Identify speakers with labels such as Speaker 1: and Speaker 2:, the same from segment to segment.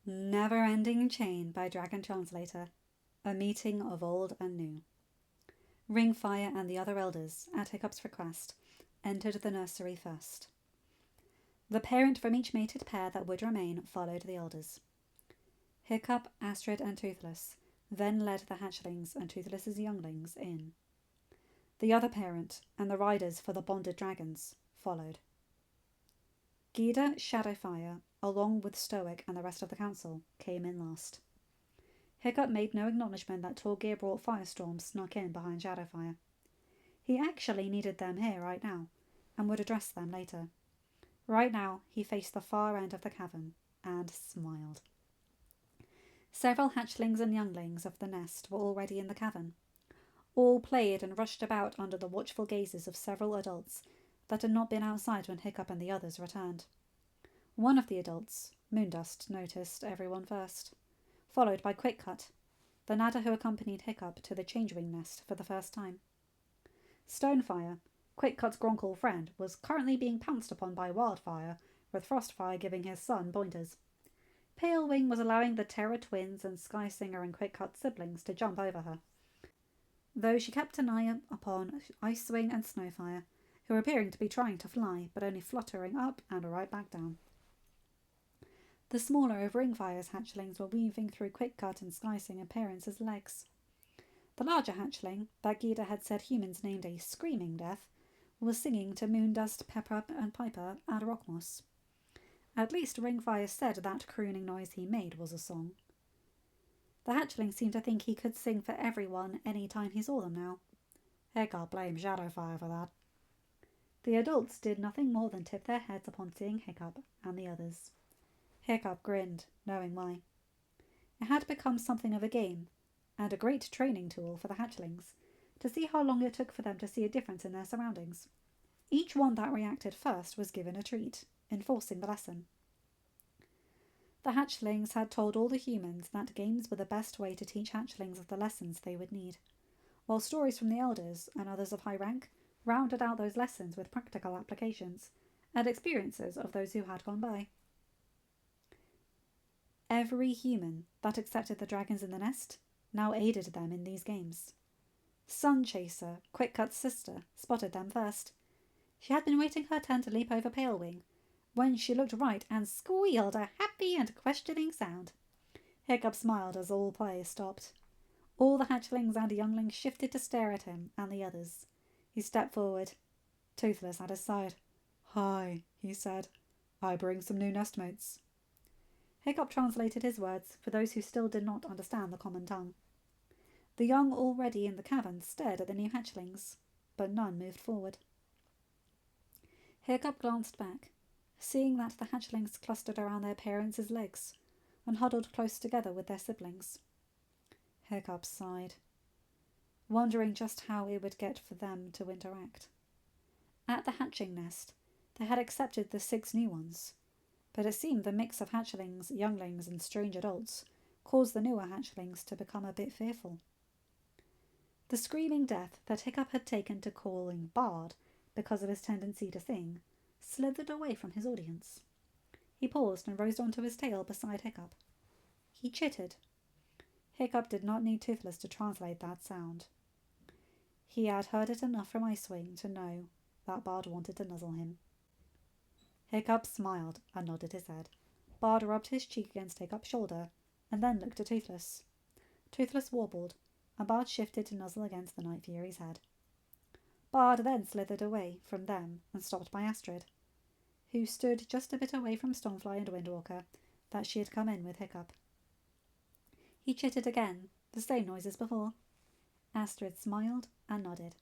Speaker 1: Neverending Chain by Dragon Translator. A meeting of old and new. Ringfire and the other elders, at Hiccup's request, entered the nursery first. The parent from each mated pair that would remain followed the elders. Hiccup, Astrid, and Toothless then led the hatchlings and Toothless's younglings in. The other parent and the riders for the bonded dragons followed. Gyda, Shadowfire, along with Stoic and the rest of the council, came in last. Hiccup made no acknowledgement that tall Gear brought Firestorm snuck in behind Shadowfire. He actually needed them here right now, and would address them later. Right now, he faced the far end of the cavern, and smiled. Several hatchlings and younglings of the nest were already in the cavern. All played and rushed about under the watchful gazes of several adults that had not been outside when Hiccup and the others returned. One of the adults, Moondust, noticed everyone first, followed by Quickcut, the Nada who accompanied Hiccup to the Changewing nest for the first time. Stonefire, Quickcut's Gronkle friend, was currently being pounced upon by Wildfire, with Frostfire giving his son pointers. Palewing was allowing the Terror Twins and Skysinger and Quickcut's siblings to jump over her, though she kept an eye upon Icewing and Snowfire, who were appearing to be trying to fly, but only fluttering up and right back down. The smaller of Ringfire's hatchlings were weaving through Quickcut and Skysinger Parence's legs. The larger hatchling, that Gyda had said humans named a screaming death, was singing to Moondust, Pepper and Piper and Rockmoss. At least Ringfire said that crooning noise he made was a song. The hatchling seemed to think he could sing for everyone any time he saw them now. Hiccup blamed Shadowfire for that. The adults did nothing more than tip their heads upon seeing Hiccup and the others. Hiccup grinned, knowing why. It had become something of a game, and a great training tool for the hatchlings, to see how long it took for them to see a difference in their surroundings. Each one that reacted first was given a treat, enforcing the lesson. The hatchlings had told all the humans that games were the best way to teach hatchlings of the lessons they would need, while stories from the elders and others of high rank rounded out those lessons with practical applications and experiences of those who had gone by. Every human that accepted the dragons in the nest now aided them in these games. Sunchaser, Quickcut's sister, spotted them first. She had been waiting her turn to leap over Palewing, when she looked right and squealed a happy and questioning sound. Hiccup smiled as all play stopped. All the hatchlings and younglings shifted to stare at him and the others. He stepped forward, Toothless at his side. "Hi," he said. "I bring some new nestmates." Hiccup translated his words for those who still did not understand the common tongue. The young already in the cavern stared at the new hatchlings, but none moved forward. Hiccup glanced back, seeing that the hatchlings clustered around their parents' legs and huddled close together with their siblings. Hiccup sighed, wondering just how it would get for them to interact. At the hatching nest, they had accepted the 6 new ones, but it seemed the mix of hatchlings, younglings, and strange adults caused the newer hatchlings to become a bit fearful. The screaming death that Hiccup had taken to calling Bard because of his tendency to sing slithered away from his audience. He paused and rose onto his tail beside Hiccup. He chittered. Hiccup did not need Toothless to translate that sound. He had heard it enough from Icewing to know that Bard wanted to nuzzle him. Hiccup smiled and nodded his head. Bard rubbed his cheek against Hiccup's shoulder and then looked at Toothless. Toothless warbled, and Bard shifted to nuzzle against the Night Fury's head. Bard then slithered away from them and stopped by Astrid, who stood just a bit away from Stormfly and Windwalker that she had come in with Hiccup. He chittered again, the same noise as before. Astrid smiled and nodded.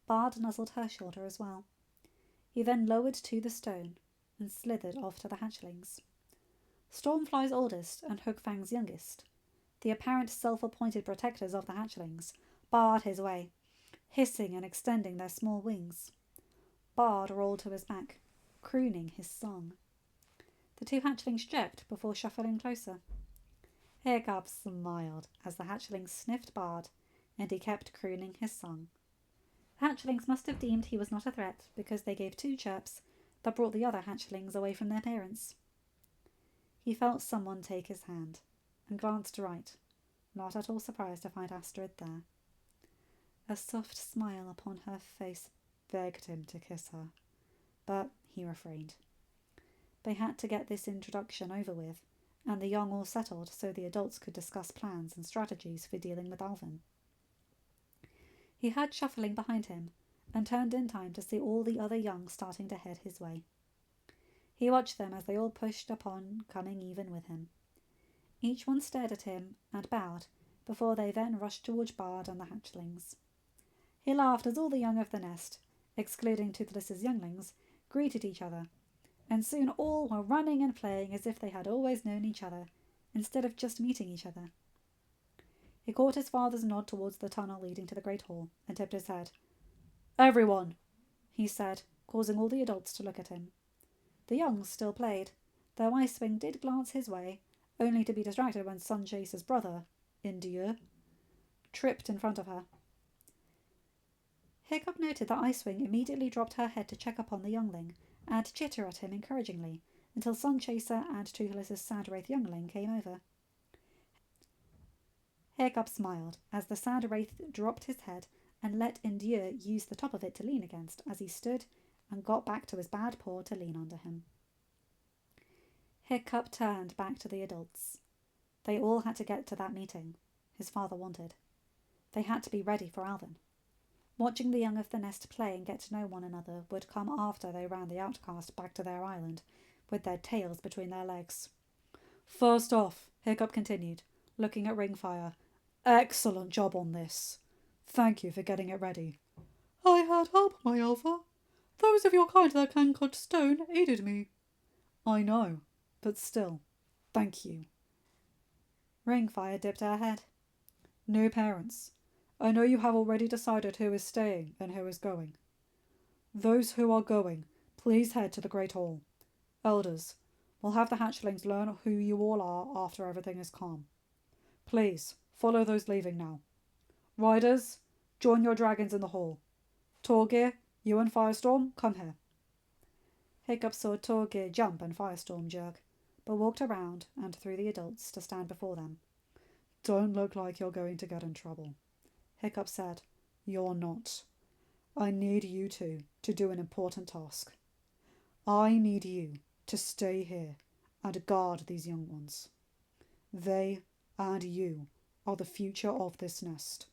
Speaker 1: Bard nuzzled her shoulder as well. He then lowered to the stone and slithered off to the hatchlings. Stormfly's oldest and Hookfang's youngest, the apparent self-appointed protectors of the hatchlings, barred his way, hissing and extending their small wings. Bard rolled to his back, crooning his song. The 2 hatchlings jerked before shuffling closer. Hiccup smiled as the hatchlings sniffed Bard, and he kept crooning his song. The hatchlings must have deemed he was not a threat because they gave 2 chirps that brought the other hatchlings away from their parents. He felt someone take his hand and glanced right, not at all surprised to find Astrid there. A soft smile upon her face begged him to kiss her, but he refrained. They had to get this introduction over with, and the young all settled so the adults could discuss plans and strategies for dealing with Alvin. He heard shuffling behind him and turned in time to see all the other young starting to head his way. He watched them as they all pushed upon, coming even with him. Each one stared at him and bowed before they then rushed towards Bard and the hatchlings. He laughed as all the young of the nest, excluding Toothless's younglings, greeted each other, and soon all were running and playing as if they had always known each other, instead of just meeting each other. He caught his father's nod towards the tunnel leading to the Great Hall, and tipped his head. "Everyone," he said, causing all the adults to look at him. The young still played, though Icewing did glance his way, only to be distracted when Sunchaser's brother, Indieu, tripped in front of her. Hiccup noted that Icewing immediately dropped her head to check upon the youngling, and chitter at him encouragingly, until Sunchaser and Toothless's sad wraith youngling came over. Hiccup smiled as the sad wraith dropped his head and let Indieu use the top of it to lean against as he stood and got back to his bad paw to lean under him. Hiccup turned back to the adults. They all had to get to that meeting his father wanted. They had to be ready for Alvin. Watching the young of the nest play and get to know one another would come after they ran the outcast back to their island, with their tails between their legs. "First off," Hiccup continued, looking at Ringfire, "excellent job on this. Thank you for getting it ready." "I had help, my Alpha. Those of your kind that can cut stone aided me." "I know, but still, thank you." Ringfire dipped her head. "New parents, I know you have already decided who is staying and who is going. Those who are going, please head to the Great Hall. Elders, we'll have the hatchlings learn who you all are after everything is calm. Please, follow those leaving now. Riders, join your dragons in the hall. Torgeir, you and Firestorm, come here." Hiccup saw Torgeir jump and Firestorm jerk, but walked around and through the adults to stand before them. "Don't look like you're going to get in trouble." Hiccup said, "You're not. I need you two to do an important task. I need you to stay here and guard these young ones. They and you are the future of this nest.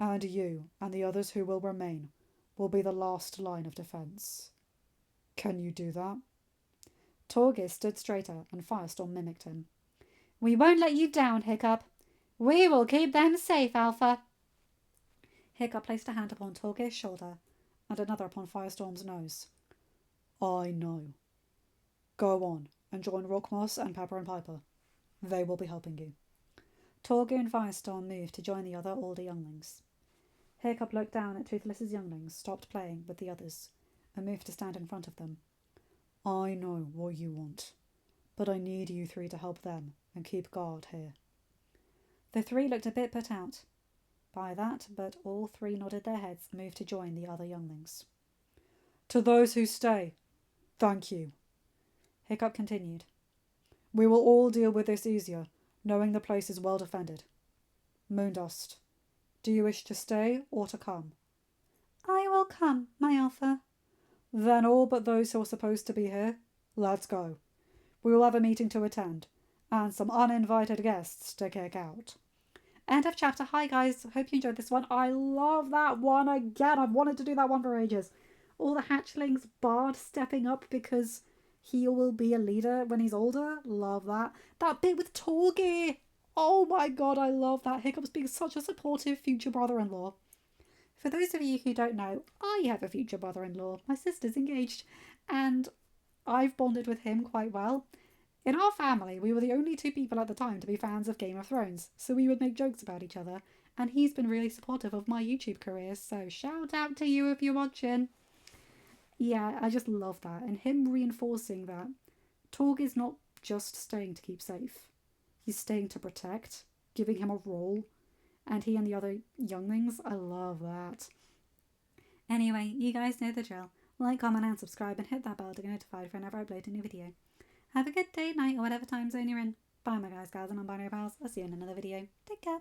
Speaker 1: And you and the others who will remain will be the last line of defense. Can you do that?" Torgeir stood straighter and Firestorm mimicked him. "We won't let you down, Hiccup. We will keep them safe, Alpha." Hiccup placed a hand upon Torgeir's shoulder and another upon Firestorm's nose. "I know. Go on and join Rockmoss and Pepper and Piper. They will be helping you." Torgeir and Firestorm moved to join the other older younglings. Hiccup looked down at Toothless's younglings, stopped playing with the others, and moved to stand in front of them. "I know what you want, but I need you three to help them and keep guard here." The three looked a bit put out by that, but all three nodded their heads and moved to join the other younglings. "To those who stay, thank you." Hiccup continued. "We will all deal with this easier, knowing the place is well defended. Moondust, do you wish to stay or to come?" "I will come, my Alpha." "Then all but those who are supposed to be here, let's go. We will have a meeting to attend, and some uninvited guests to kick out." End of chapter. Hi guys, hope you enjoyed this one. I love that one again. I've wanted to do that one for ages. All the hatchlings, Bard stepping up because he will be a leader when he's older. Love that. That bit with Torgeir. Oh my god, I love that. Hiccup's being such a supportive future brother-in-law. For those of you who don't know, I have a future brother-in-law. My sister's engaged and I've bonded with him quite well. In our family, we were the only two people at the time to be fans of Game of Thrones, so we would make jokes about each other, and he's been really supportive of my YouTube career, so shout out to you if you're watching. Yeah, I just love that, and him reinforcing that Torgeir's not just staying to keep safe. He's staying to protect, giving him a role, and he and the other younglings, I love that. Anyway, you guys know the drill. Like, comment and subscribe and hit that bell to get notified whenever I upload a new video. Have a good day, night, or whatever time zone you're in. Bye, my guys, gals, and non-binary pals. I'll see you in another video. Take care.